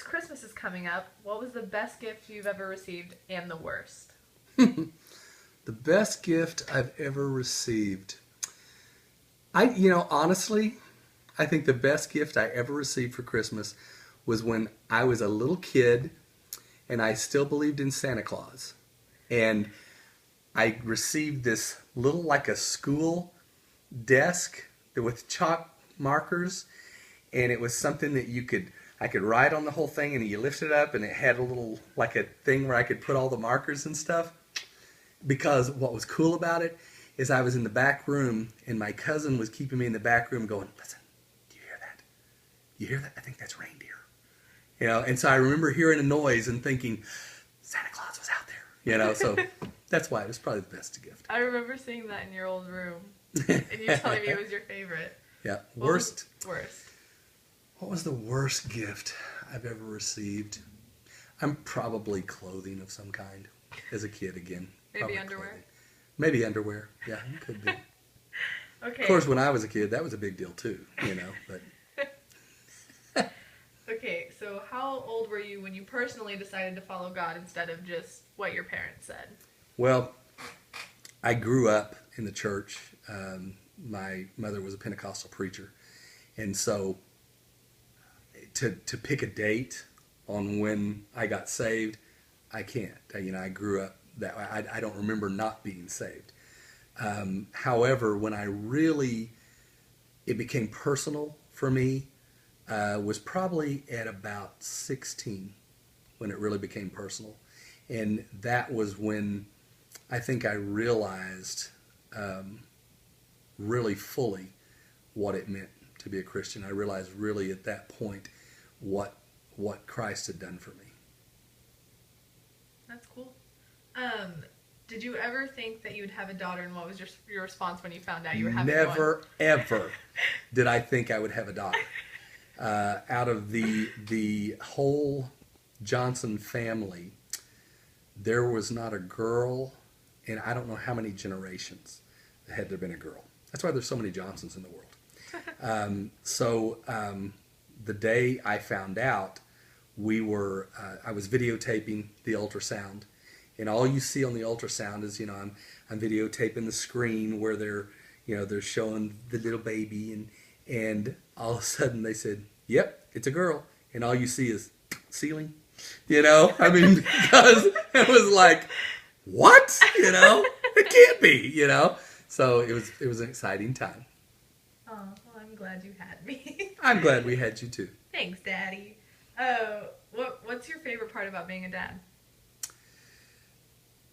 since Christmas is coming up, what was the best gift you've ever received and the worst? The best gift I've ever received. Honestly, I think the best gift I ever received for Christmas was when I was a little kid and I still believed in Santa Claus. And I received this little, like a school desk with chalk markers, and it was something that I could write on the whole thing, and you lift it up and it had a little, like a thing where I could put all the markers and stuff. Because what was cool about it is I was in the back room and my cousin was keeping me in the back room going, listen, do you hear that? You hear that? I think that's reindeer. And so I remember hearing a noise and thinking, Santa Claus was out there. So that's why it was probably the best gift. I remember seeing that in your old room, and you telling me it was your favorite. Yeah. Worst. What was the worst gift I've ever received? I'm probably clothing of some kind as a kid again. Maybe Probably underwear? clothing. Maybe underwear. Yeah, it could be. Okay. Of course, when I was a kid, that was a big deal too, but... Okay, so how old were you when you personally decided to follow God instead of just what your parents said? Well, I grew up in the church. My mother was a Pentecostal preacher. And so to pick a date on when I got saved, I can't. I grew up that way. I don't remember not being saved. However, when it became personal for me, was probably at about 16 when it really became personal. And that was when I think I realized really fully what it meant to be a Christian. I realized really at that point what Christ had done for me. That's cool. Did you ever think that you would have a daughter, and what was your response when you found out you were having one? Never, ever did I think I would have a daughter. Out of the whole Johnson family, there was not a girl in I don't know how many generations that had there been a girl. That's why there's so many Johnsons in the world. The day I found out, I was videotaping the ultrasound, and all you see on the ultrasound is I'm videotaping the screen where they're showing the little baby, and all of a sudden they said, "Yep, it's a girl," and all you see is ceiling. Because it was like, what? It can't be. So it was an exciting time. Oh, well, I'm glad you had me. I'm glad we had you too. Thanks, Daddy. What's your favorite part about being a dad?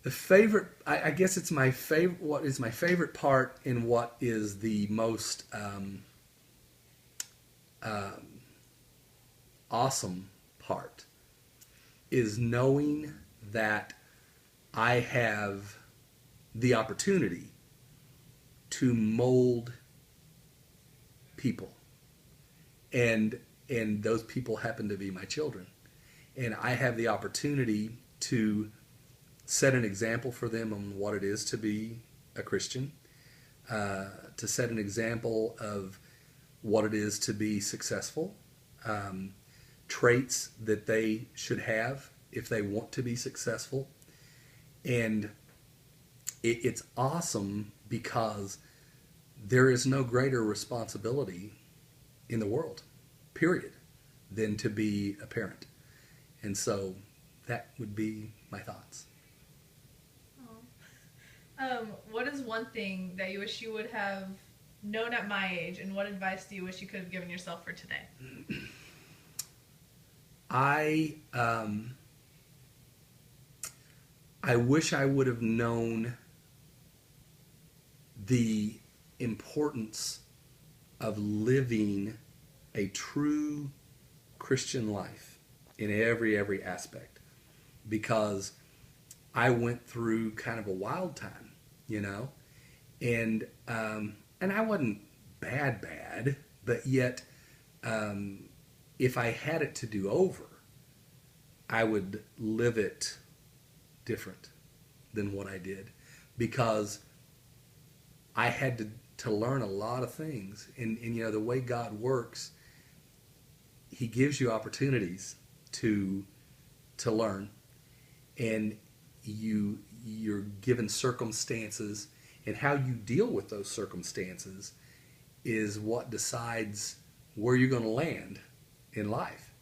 The favorite, I guess it's my favorite. What is my favorite part, and what is the most awesome part, is knowing that I have the opportunity to mold people, and those people happen to be my children, and I have the opportunity to set an example for them on what it is to be a Christian, to set an example of what it is to be successful, traits that they should have if they want to be successful. And it's awesome because there is no greater responsibility in the world, period, than to be a parent. And so that would be my thoughts. What is one thing that you wish you would have known at my age, and what advice do you wish you could have given yourself for today? I wish I would have known the importance of living a true Christian life in every aspect, because I went through kind of a wild time, and I wasn't bad, but yet if I had it to do over, I would live it different than what I did, because I had to learn a lot of things. And the way God works, He gives you opportunities to learn, and you're given circumstances, and how you deal with those circumstances is what decides where you're going to land in life.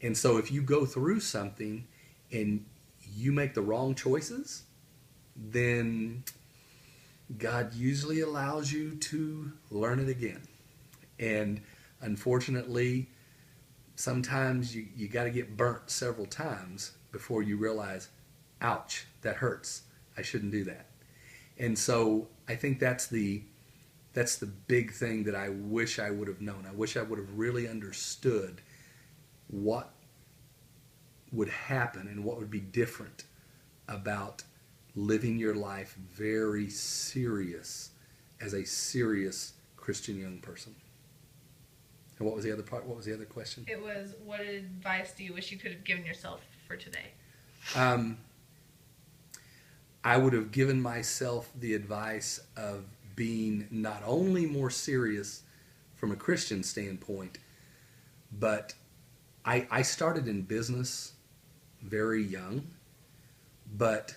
And so if you go through something and you make the wrong choices, then God usually allows you to learn it again. And unfortunately, sometimes you got to get burnt several times before you realize, ouch, that hurts. I shouldn't do that. And so I think that's the big thing that I wish I would have known. I wish I would have really understood what would happen and what would be different about living your life very serious as a serious Christian young person. And what was the other part? What was the other question? It was, what advice do you wish you could have given yourself for today? I would have given myself the advice of being not only more serious from a Christian standpoint, but I started in business very young, but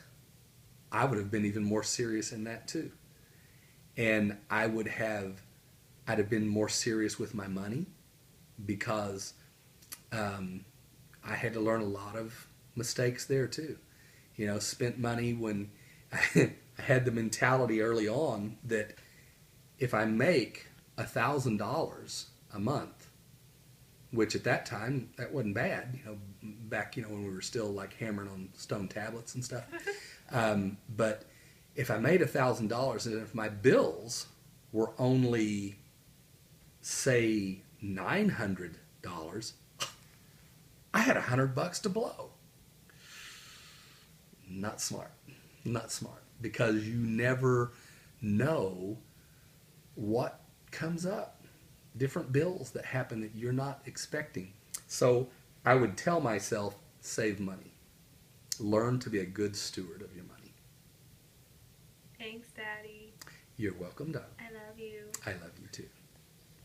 I would have been even more serious in that too. And I'd have been more serious with my money, because I had to learn a lot of mistakes there too. Spent money when I had the mentality early on that if I make $1,000 a month, which at that time, that wasn't bad, back, when we were still like hammering on stone tablets and stuff. But if I made $1,000 and if my bills were only, say, $900, I had $100 to blow. Not smart. Not smart. Because you never know what comes up. Different bills that happen that you're not expecting. So I would tell myself, save money. Learn to be a good steward of your money. Thanks, Daddy. You're welcome, Doug. I love you. I love you too.